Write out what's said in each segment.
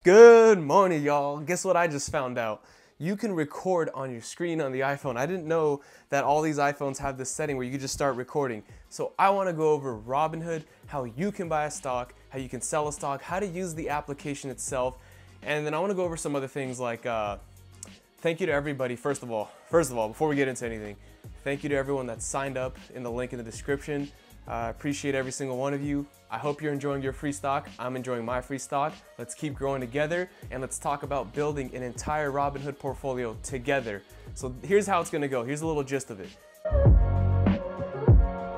Good morning, y'all. Guess what I just found out? You can record on your screen on the iPhone. I didn't know that all these iPhones have this setting where you can just start recording. So I want to go over Robinhood, how you can buy a stock, how you can sell a stock, how to use the application itself, and then I want to go over some other things like thank you to everybody. First of all, before we get into anything, thank you to everyone that signed up in the link in the description. I appreciate every single one of you. I hope you're enjoying your free stock. I'm enjoying my free stock. Let's keep growing together and let's talk about building an entire Robinhood portfolio together. So here's how it's gonna go. Here's a little gist of it.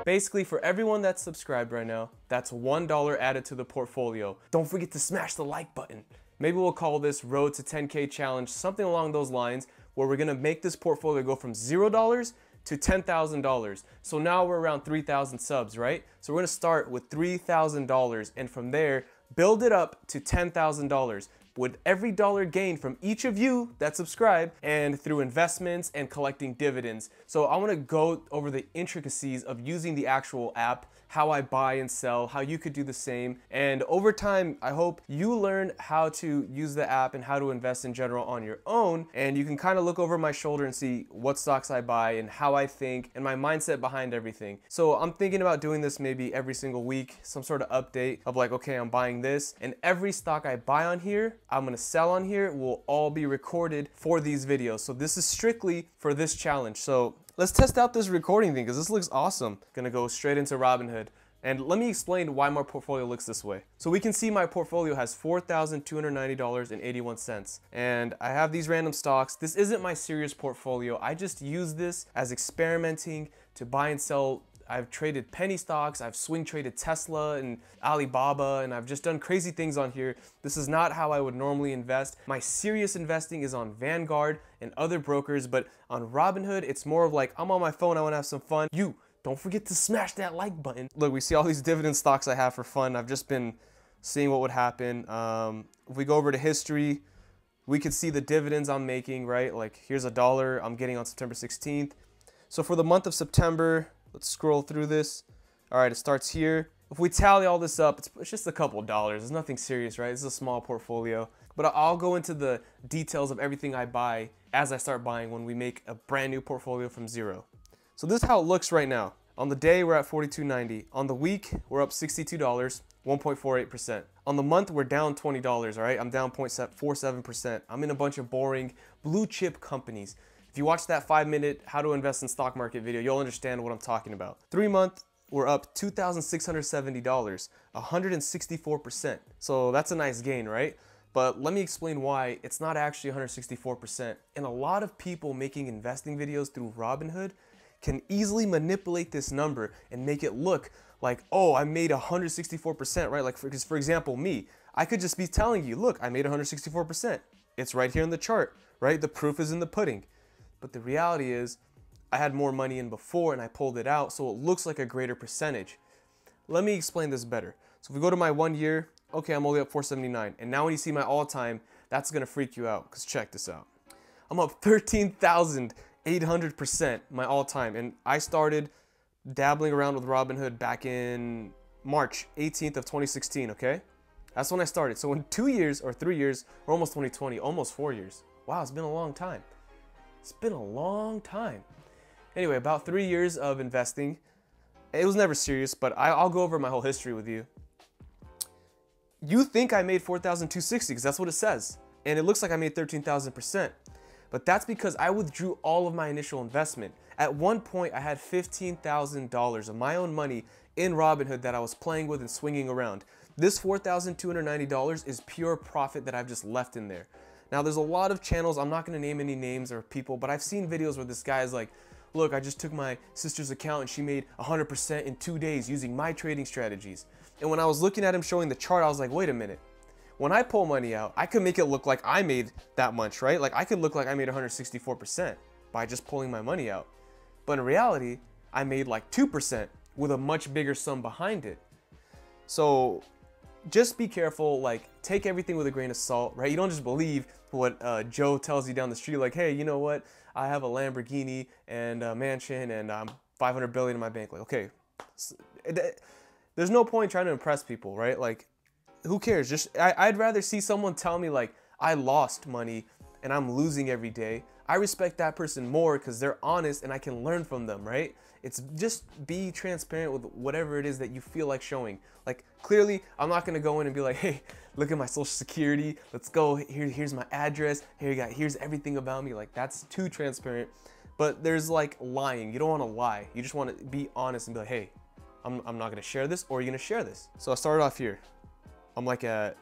Basically, for everyone that's subscribed right now, that's $1 added to the portfolio. Don't forget to smash the like button. Maybe we'll call this Road to 10K Challenge, something along those lines, where we're gonna make this portfolio go from $0 to $10,000. So now we're around 3,000 subs, right? So we're gonna start with $3,000 and from there, build it up to $10,000 with every dollar gained from each of you that subscribe and through investments and collecting dividends. So I wanna go over the intricacies of using the actual app, how I buy and sell, how you could do the same. And over time, I hope you learn how to use the app and how to invest in general on your own. And you can kind of look over my shoulder and see what stocks I buy and how I think and my mindset behind everything. So I'm thinking about doing this maybe every single week, some sort of update of like, okay, I'm buying this. And every stock I buy on here, I'm gonna sell on here, will all be recorded for these videos. So this is strictly for this challenge. So let's test out this recording thing because this looks awesome. Gonna go straight into Robinhood. And let me explain why my portfolio looks this way. So we can see my portfolio has $4,290.81. And I have these random stocks. This isn't my serious portfolio. I just use this as experimenting to buy and sell. I've traded penny stocks, I've swing traded Tesla and Alibaba, and I've just done crazy things on here. This is not how I would normally invest. My serious investing is on Vanguard and other brokers, but on Robinhood, it's more of like, I'm on my phone, I wanna have some fun. Don't forget to smash that like button. Look, we see all these dividend stocks I have for fun. I've just been seeing what would happen. If we go over to history, we could see the dividends I'm making, right? Like here's $1 I'm getting on September 16th. So for the month of September, let's scroll through this. All right, it starts here. If we tally all this up, it's just a couple of dollars. It's nothing serious, right? This is a small portfolio. But I'll go into the details of everything I buy as I start buying when we make a brand new portfolio from zero. So this is how it looks right now. On the day, we're at $42.90. On the week, we're up $62, 1.48%. On the month, we're down $20, all right? I'm down 0.47%. I'm in a bunch of boring blue chip companies. If you watch that 5-minute how to invest in stock market video, you'll understand what I'm talking about. 3 month, we're up $2,670, 164%. So that's a nice gain, right? But let me explain why it's not actually 164%. And a lot of people making investing videos through Robinhood can easily manipulate this number and make it look like, oh, I made 164%, right? Like, for example, me, I could just be telling you, look, I made 164%. It's right here in the chart, right? The proof is in the pudding. But the reality is, I had more money in before and I pulled it out, so it looks like a greater percentage. Let me explain this better. So if we go to my 1 year, okay, I'm only up 479. And now when you see my all-time, that's gonna freak you out, because check this out. I'm up 13,800%, my all-time. And I started dabbling around with Robinhood back in March 18th of 2016, okay? That's when I started. So in 2 years or 3 years, or almost 2020, almost 4 years. Wow, it's been a long time. It's been a long time. Anyway, about 3 years of investing. It was never serious, but I'll go over my whole history with you. You think I made 4,260 because that's what it says. And it looks like I made 13,000%. But that's because I withdrew all of my initial investment. At one point, I had $15,000 of my own money in Robinhood that I was playing with and swinging around. This $4,290 is pure profit that I've just left in there. Now, there's a lot of channels, I'm not gonna name any names or people, but I've seen videos where this guy is like, look, I just took my sister's account and she made 100% in 2 days using my trading strategies. And when I was looking at him showing the chart, I was like, wait a minute. When I pull money out, I could make it look like I made that much, right? Like I could look like I made 164% by just pulling my money out. But in reality, I made like 2% with a much bigger sum behind it. So just be careful, like take everything with a grain of salt, right? You don't just believe what Joe tells you down the street, like, hey, you know what? I have a Lamborghini and a mansion and I'm 500 billion in my bank. Like, okay, there's no point trying to impress people, right? Like, who cares? I'd rather see someone tell me like, I lost money and I'm losing every day. I respect that person more because they're honest and I can learn from them, right? It's just be transparent with whatever it is that you feel like showing. Like clearly, I'm not gonna go in and be like, hey, look at my social security. Let's go, here's my address. Here's everything about me. Like that's too transparent. But there's like lying. You don't wanna lie. You just wanna be honest and be like, hey, I'm not gonna share this, or you're gonna share this. So I started off here. I'm like at,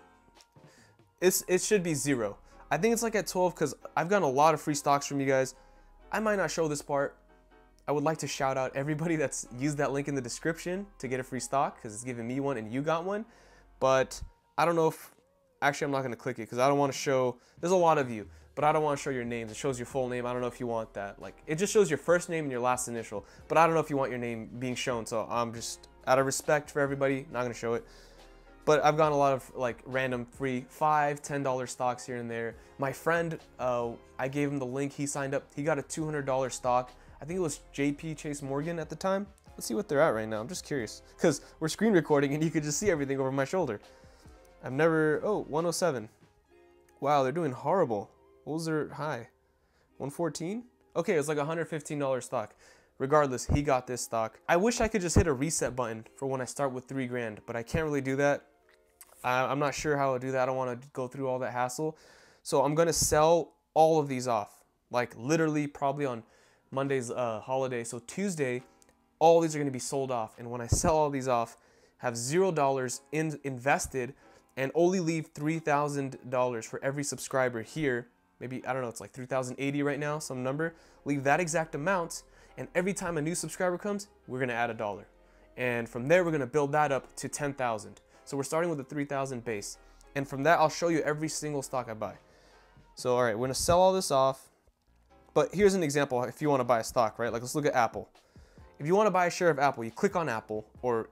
it should be 0. I think it's like at 12 because I've gotten a lot of free stocks from you guys. I might not show this part. I would like to shout out everybody that's used that link in the description to get a free stock because it's giving me one and you got one. But I don't know if, actually I'm not gonna click it because I don't want to show, there's a lot of you, but I don't want to show your names. It shows your full name. I don't know if you want that. Like it just shows your first name and your last initial, but I don't know if you want your name being shown. So I'm just, out of respect for everybody, not gonna show it. But I've gotten a lot of like random free $5, $10 stocks here and there. My friend, I gave him the link, he signed up, he got a $200 stock. I think it was JP Chase Morgan at the time. Let's see what they're at right now. I'm just curious because we're screen recording and you could just see everything over my shoulder. I've never, oh, 107. Wow, they're doing horrible. What was their high? 114? Okay, it was like a $115 stock. Regardless, he got this stock. I wish I could just hit a reset button for when I start with 3 grand, but I can't really do that. I'm not sure how to do that. I don't want to go through all that hassle. So I'm going to sell all of these off. Like literally probably on Monday's holiday. So Tuesday, all these are going to be sold off. And when I sell all these off, have $0 invested and only leave $3,000 for every subscriber here. Maybe, I don't know, it's like 3,080 right now, some number. Leave that exact amount. And every time a new subscriber comes, we're going to add $1. And from there, we're going to build that up to 10,000. So we're starting with a 3,000 base. And from that, I'll show you every single stock I buy. So, all right, we're gonna sell all this off. But here's an example if you wanna buy a stock, right? Like let's look at Apple. If you wanna buy a share of Apple, you click on Apple, or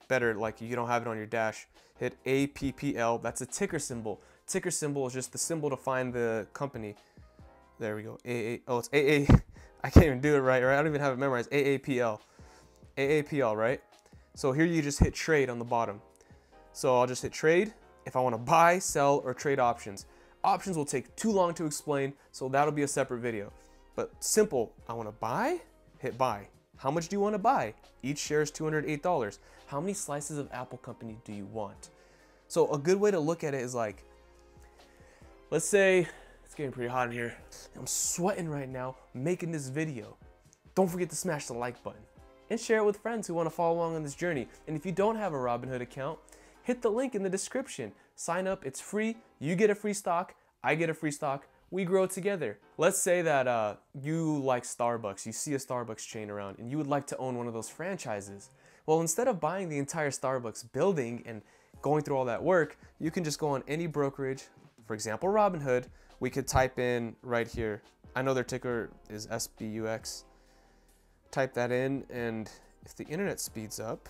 better, like you don't have it on your dash, hit APPL, that's a ticker symbol. Ticker symbol is just the symbol to find the company. There we go, oh, it's AA, I can't even do it right? I don't even have it memorized, AAPL. AAPL, right? So here you just hit trade on the bottom. So I'll just hit trade if I want to buy, sell, or trade options. Options will take too long to explain, so that'll be a separate video. But simple, I want to buy, hit buy. How much do you want to buy? Each share is $208. How many slices of Apple company do you want? So a good way to look at it is like, let's say, it's getting pretty hot in here. I'm sweating right now making this video. Don't forget to smash the like button and share it with friends who want to follow along on this journey. And if you don't have a Robinhood account, hit the link in the description. Sign up, it's free. You get a free stock, I get a free stock. We grow together. Let's say that you like Starbucks. You see a Starbucks chain around and you would like to own one of those franchises. Well, instead of buying the entire Starbucks building and going through all that work, you can just go on any brokerage, for example, Robinhood. We could type in right here. I know their ticker is SBUX. Type that in, and if the internet speeds up,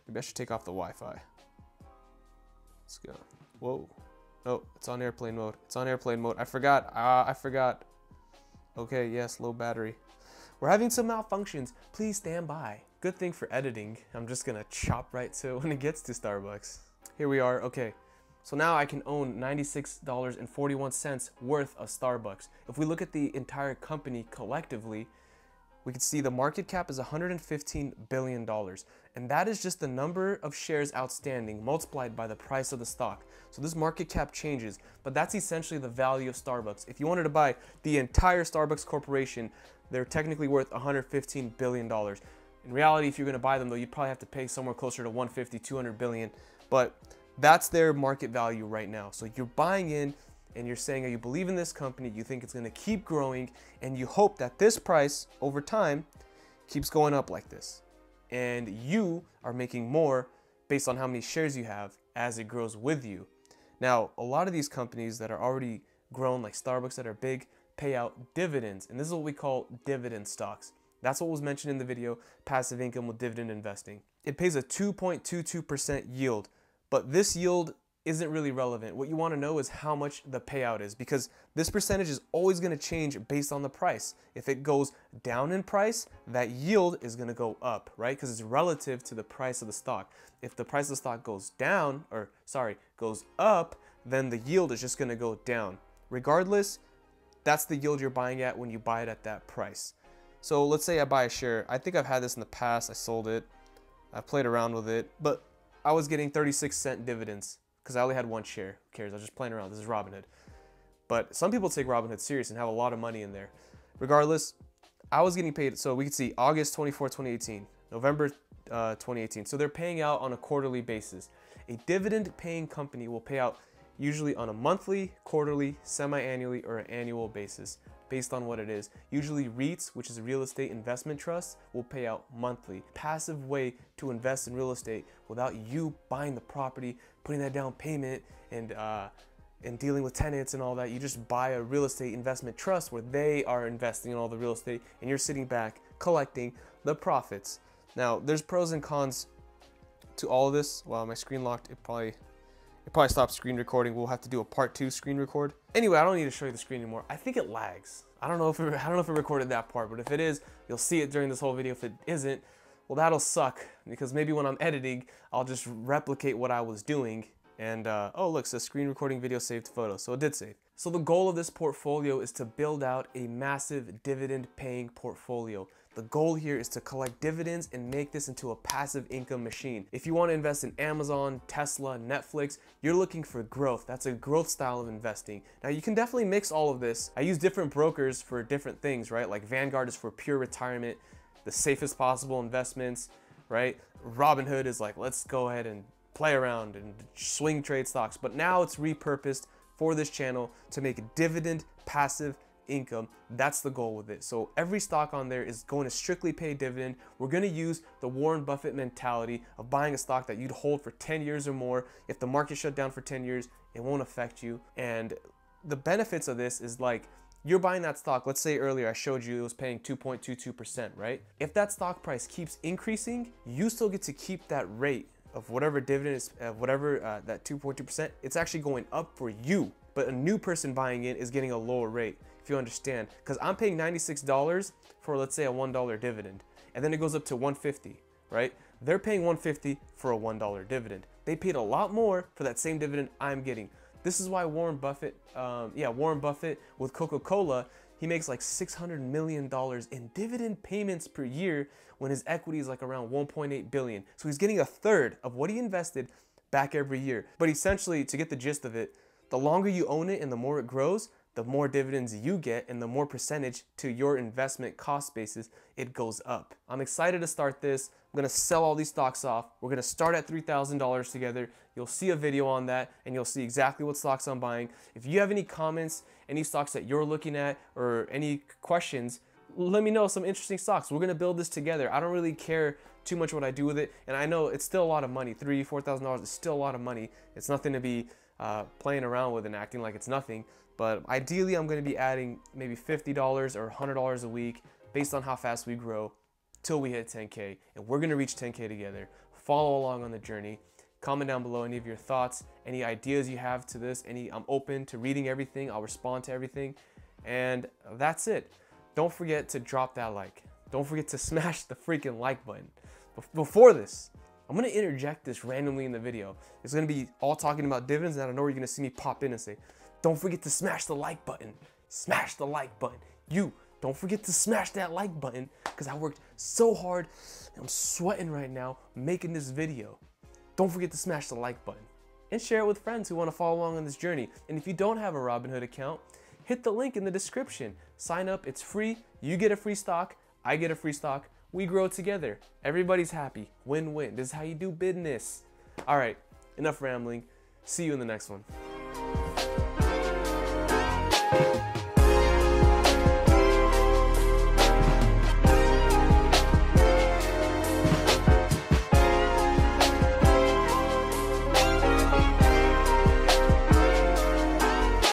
maybe I should take off the Wi-Fi. Let's go. Whoa. Oh, it's on airplane mode. It's on airplane mode. I forgot. I forgot. Okay, yes, low battery. We're having some malfunctions. Please stand by. Good thing for editing. I'm just gonna chop right to when it gets to Starbucks. Here we are. Okay. So now I can own $96.41 worth of Starbucks. If we look at the entire company collectively, we can see the market cap is $115 billion. And that is just the number of shares outstanding multiplied by the price of the stock. So this market cap changes, but that's essentially the value of Starbucks. If you wanted to buy the entire Starbucks corporation, they're technically worth $115 billion. In reality, if you're gonna buy them though, you'd probably have to pay somewhere closer to 150, 200 billion. But that's their market value right now. So you're buying in, and you're saying you believe in this company, you think it's gonna keep growing, and you hope that this price over time keeps going up like this. And you are making more based on how many shares you have as it grows with you. Now, a lot of these companies that are already grown, like Starbucks that are big, pay out dividends. And this is what we call dividend stocks. That's what was mentioned in the video, passive income with dividend investing. It pays a 2.22% yield, but this yield isn't really relevant. What you want to know is how much the payout is, because this percentage is always going to change based on the price. If it goes down in price, that yield is going to go up, right? Because it's relative to the price of the stock. If the price of the stock goes down, or sorry, goes up, then the yield is just going to go down. Regardless, that's the yield you're buying at when you buy it at that price. So let's say I buy a share. I think I've had this in the past. I sold it. I played around with it, but I was getting 36-cent dividends because I only had one share. Who cares? I was just playing around. This is Robinhood. But some people take Robinhood serious and have a lot of money in there. Regardless, I was getting paid. So we can see August 24, 2018, November 2018. So they're paying out on a quarterly basis. A dividend paying company will pay out usually on a monthly, quarterly, semi-annually, or an annual basis, based on what it is. Usually REITs, which is a real estate investment trust, will pay out monthly. Passive way to invest in real estate without you buying the property, putting that down payment, and dealing with tenants and all that. You just buy a real estate investment trust where they are investing in all the real estate and you're sitting back collecting the profits. Now, there's pros and cons to all of this. Wow, my screen locked. It probably stopped screen recording. We'll have to do a part 2 screen record. Anyway, I don't need to show you the screen anymore. I think it lags. I don't know if it recorded that part, but if it is, you'll see it during this whole video. If it isn't, well, that'll suck, because maybe when I'm editing, I'll just replicate what I was doing. And oh, look, so screen recording video saved photo. So it did save. So the goal of this portfolio is to build out a massive dividend paying portfolio. The goal here is to collect dividends and make this into a passive income machine. If you want to invest in Amazon, Tesla, Netflix, you're looking for growth. That's a growth style of investing. Now you can definitely mix all of this. I use different brokers for different things, right? Like Vanguard is for pure retirement, the safest possible investments, right? Robinhood is like, let's go ahead and play around and swing trade stocks. But now it's repurposed for this channel to make a dividend passive income. That's the goal with it. So every stock on there is going to strictly pay dividend. We're going to use the Warren Buffett mentality of buying a stock that you'd hold for 10 years or more. If the market shut down for 10 years, it won't affect you. And the benefits of this is, like, you're buying that stock. Let's say earlier I showed you it was paying 2.22%, right? If that stock price keeps increasing, you still get to keep that rate of whatever dividend is, whatever that 2.2%, it's actually going up for you. But a new person buying it is getting a lower rate, if you understand. Because I'm paying $96 for, let's say, a $1 dividend, and then it goes up to $150, right? They're paying $150 for a $1 dividend. They paid a lot more for that same dividend I'm getting. This is why Warren Buffett, Warren Buffett with Coca-Cola, he makes like $600 million in dividend payments per year when his equity is like around 1.8 billion. So he's getting a third of what he invested back every year. But essentially, to get the gist of it, the longer you own it and the more it grows, the more dividends you get and the more percentage to your investment cost basis it goes up. I'm excited to start this. I'm gonna sell all these stocks off. We're gonna start at $3,000 together. You'll see a video on that and you'll see exactly what stocks I'm buying. If you have any comments, any stocks that you're looking at, or any questions, let me know some interesting stocks. We're gonna build this together. I don't really care too much what I do with it, and I know it's still a lot of money. $3,000, $4,000 is still a lot of money. It's nothing to be playing around with and acting like it's nothing. But ideally, I'm going to be adding maybe $50 or $100 a week based on how fast we grow till we hit 10K. And we're going to reach 10K together. Follow along on the journey. Comment down below any of your thoughts, any ideas you have to this. I'm open to reading everything. I'll respond to everything. And that's it. Don't forget to drop that like. Don't forget to smash the freaking like button. Before this, I'm going to interject this randomly in the video. It's going to be all talking about dividends, and I know you're going to see me pop in and say, don't forget to smash the like button. Smash the like button. You, don't forget to smash that like button, because I worked so hard and I'm sweating right now making this video. Don't forget to smash the like button and share it with friends who want to follow along on this journey. And if you don't have a Robinhood account, hit the link in the description. Sign up, it's free. You get a free stock, I get a free stock. We grow together. Everybody's happy. Win-win. This is how you do business. All right, enough rambling. See you in the next one.